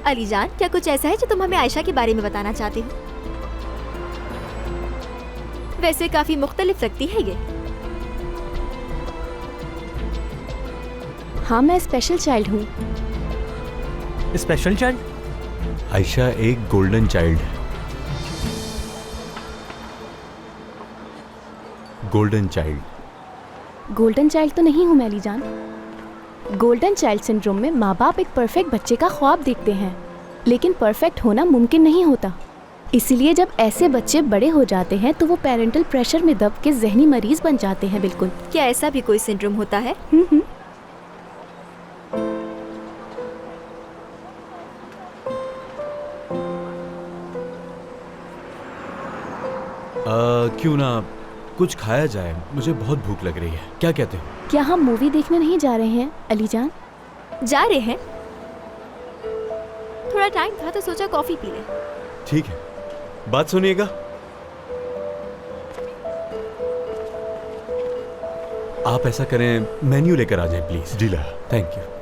अली जान, क्या कुछ ऐसा है जो तुम हमें आयशा के बारे में बताना चाहते हो? वैसे काफी मुख्तलिफ लगती है ये। हाँ, मैं स्पेशल चाइल्ड हूँ। Special child? आयशा एक गोल्डन चाइल्ड है। Golden child. गोल्डन चाइल्ड तो नहीं हूँ मैं अली जान। गोल्डन चाइल्ड सिंड्रोम में माँ बाप एक परफेक्ट बच्चे का ख्वाब देखते हैं, लेकिन परफेक्ट होना मुमकिन नहीं होता। इसीलिए जब ऐसे बच्चे बड़े हो जाते हैं तो वो पेरेंटल प्रेशर में दब के जहनी मरीज बन जाते हैं। बिल्कुल। क्या ऐसा भी कोई सिंड्रोम होता है? क्यों ना कुछ खाया जाए, मुझे बहुत भूख लग रही है। क्या कहते हो? क्या हम मूवी देखने नहीं जा रहे हैं अली जान? जा रहे हैं। थोड़ा टाइम था तो सोचा कॉफी पी ले। ठीक है, बात सुनिएगा। आप ऐसा करें, मेन्यू लेकर आ जाए प्लीज। डीला। Thank you.